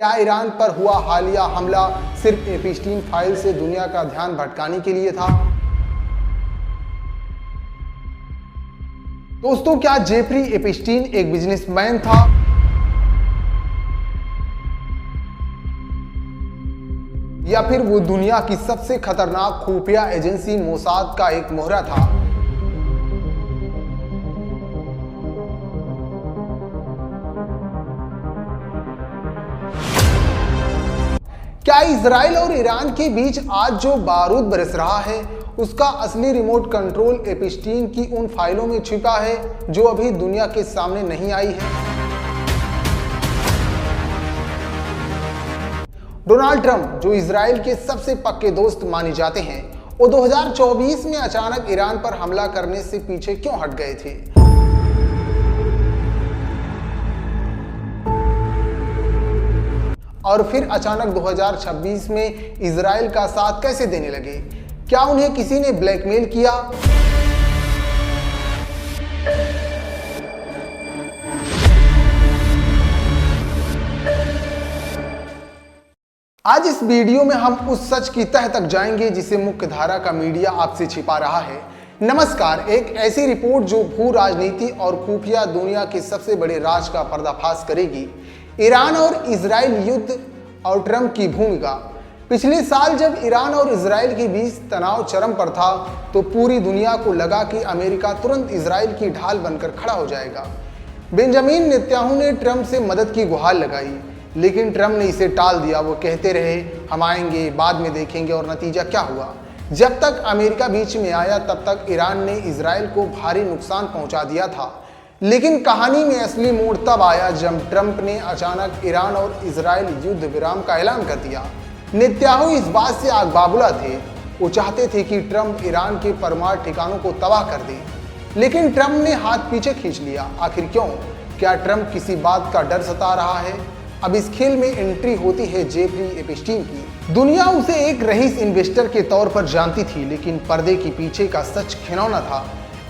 क्या ईरान पर हुआ हालिया हमला सिर्फ एपिस्टीन फाइल से दुनिया का ध्यान भटकाने के लिए था? दोस्तों, क्या जेफरी एपिस्टीन एक बिजनेसमैन था? या फिर वो दुनिया की सबसे खतरनाक खुफिया एजेंसी मोसाद का एक मोहरा था? क्या इजराइल और ईरान के बीच आज जो बारूद बरस रहा है उसका असली रिमोट कंट्रोल एपिस्टीन की उन फाइलों में छिपा है जो अभी दुनिया के सामने नहीं आई है? डोनाल्ड ट्रंप, जो इजराइल के सबसे पक्के दोस्त माने जाते हैं, वो 2024 में अचानक ईरान पर हमला करने से पीछे क्यों हट गए थे? और फिर अचानक 2026 में इजराइल का साथ कैसे देने लगे? क्या उन्हें किसी ने ब्लैकमेल किया? आज इस वीडियो में हम उस सच की तह तक जाएंगे जिसे मुख्य धारा का मीडिया आपसे छिपा रहा है। नमस्कार। एक ऐसी रिपोर्ट जो भू राजनीति और खुफिया दुनिया के सबसे बड़े राज का पर्दाफाश करेगी। ईरान और इजराइल युद्ध और ट्रंप की भूमिका। पिछले साल जब ईरान और इजराइल के बीच तनाव चरम पर था तो पूरी दुनिया को लगा कि अमेरिका तुरंत इजराइल की ढाल बनकर खड़ा हो जाएगा। बेंजामिन नेतन्याहू ने ट्रंप से मदद की गुहार लगाई, लेकिन ट्रंप ने इसे टाल दिया। वो कहते रहे हम आएंगे, बाद में देखेंगे, और नतीजा क्या हुआ? जब तक अमेरिका बीच में आया तब तक ईरान ने इजराइल को भारी नुकसान पहुंचा दिया था। लेकिन कहानी में असली मोड़ तब आया जब ट्रंप ने अचानक ईरान और इजराइल युद्ध विराम का ऐलान कर दिया। नेतन्याहू इस बात से आग बाबूला थे। वो चाहते थे कि ट्रंप ईरान के परमाणु ठिकानों को तबाह कर दे, लेकिन ट्रंप ने हाथ पीछे खींच लिया। आखिर क्यों? क्या ट्रंप किसी बात का डर सता रहा है? अब इस खेल में एंट्री होती है जेफरी एपिस्टीन की। दुनिया उसे एक रईस इन्वेस्टर के तौर पर जानती थी, लेकिन पर्दे के पीछे का सच खिलौना था।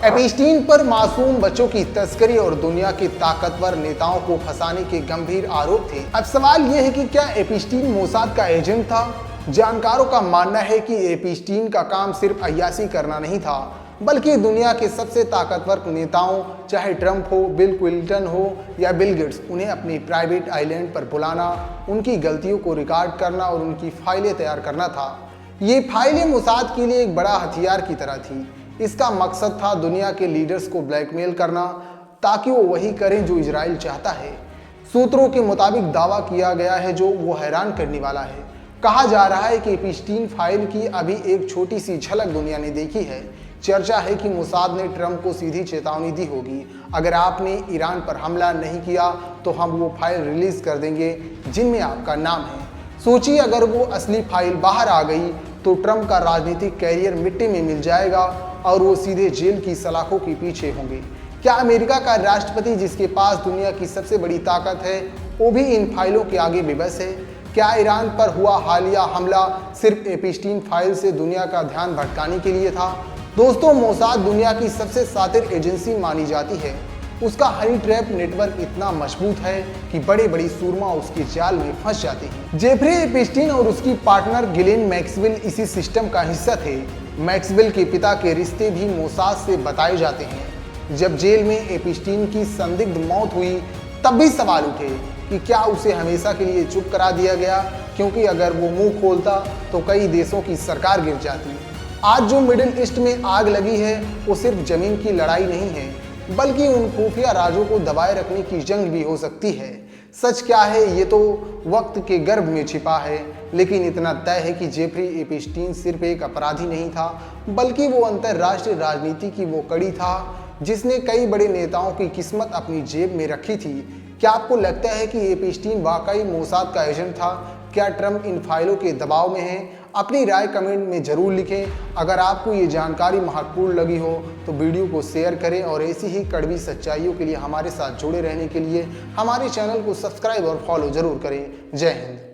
एपिस्टीन पर मासूम बच्चों की तस्करी और दुनिया के ताकतवर नेताओं को फंसाने के गंभीर आरोप थे। अब सवाल यह है कि क्या एपिस्टीन मोसाद का एजेंट था? जानकारों का मानना है कि एपिस्टीन का काम सिर्फ अय्याशी करना नहीं था, बल्कि दुनिया के सबसे ताकतवर नेताओं, चाहे ट्रंप हो, बिल क्लिंटन हो या बिल गेट्स, उन्हें अपनी प्राइवेट आइलैंड पर बुलाना, उनकी गलतियों को रिकॉर्ड करना और उनकी फाइलें तैयार करना था। ये फाइलें मोसाद के लिए एक बड़ा हथियार की तरह थी। इसका मकसद था दुनिया के लीडर्स को ब्लैकमेल करना ताकि वो वही करें जो इजराइल चाहता है। सूत्रों के मुताबिक दावा किया गया है जो वो हैरान करने वाला है। कहा जा रहा है कि एपिस्टीन फाइल की अभी एक छोटी सी झलक दुनिया ने देखी है। चर्चा है कि मोसाद ने ट्रंप को सीधी चेतावनी दी होगी, अगर आपने ईरान पर हमला नहीं किया तो हम वो फाइल रिलीज कर देंगे जिनमें आपका नाम है। सोचिए, अगर वो असली फाइल बाहर आ गई तो ट्रंप का राजनीतिक कैरियर मिट्टी में मिल जाएगा और वो सीधे जेल की सलाखों के पीछे होंगे। क्या अमेरिका का राष्ट्रपति, जिसके पास दुनिया की सबसे बड़ी ताकत है, वो भी इन फाइलों के आगे बेबस है? क्या ईरान पर हुआ हालिया हमला सिर्फ एपिस्टीन फाइल से दुनिया का ध्यान भटकाने के लिए था? दोस्तों, मोसाद दुनिया की सबसे शातिर एजेंसी मानी जाती है। उसका हनी ट्रैप नेटवर्क इतना मजबूत है कि बड़े बड़ी सूरमा उसके जाल में फंस जाते हैं। जेफरी एपिस्टीन और उसकी पार्टनर गिलेन मैक्सवेल इसी सिस्टम का हिस्सा थे। मैक्सवेल के पिता के रिश्ते भी मोसाद से बताए जाते हैं। जब जेल में एपिस्टीन की संदिग्ध मौत हुई तब भी सवाल उठे कि क्या उसे हमेशा के लिए चुप करा दिया गया, क्योंकि अगर वो मुंह खोलता तो कई देशों की सरकार गिर जाती। आज जो मिडिल ईस्ट में आग लगी है वो सिर्फ जमीन की लड़ाई नहीं है, बल्कि उन खुफिया राजों को दबाए रखने की जंग भी हो सकती है। सच क्या है ये तो वक्त के गर्भ में छिपा है, लेकिन इतना तय है कि जेफरी एपिस्टीन सिर्फ एक अपराधी नहीं था, बल्कि वो अंतर्राष्ट्रीय राजनीति की वो कड़ी था जिसने कई बड़े नेताओं की किस्मत अपनी जेब में रखी थी। क्या आपको लगता है कि एपिस्टीन वाकई मोसाद का एजेंट था? क्या ट्रंप इन फाइलों के दबाव में है? अपनी राय कमेंट में जरूर लिखें। अगर आपको ये जानकारी महत्वपूर्ण लगी हो तो वीडियो को शेयर करें और ऐसी ही कड़वी सच्चाइयों के लिए हमारे साथ जुड़े रहने के लिए हमारे चैनल को सब्सक्राइब और फॉलो जरूर करें। जय हिंद।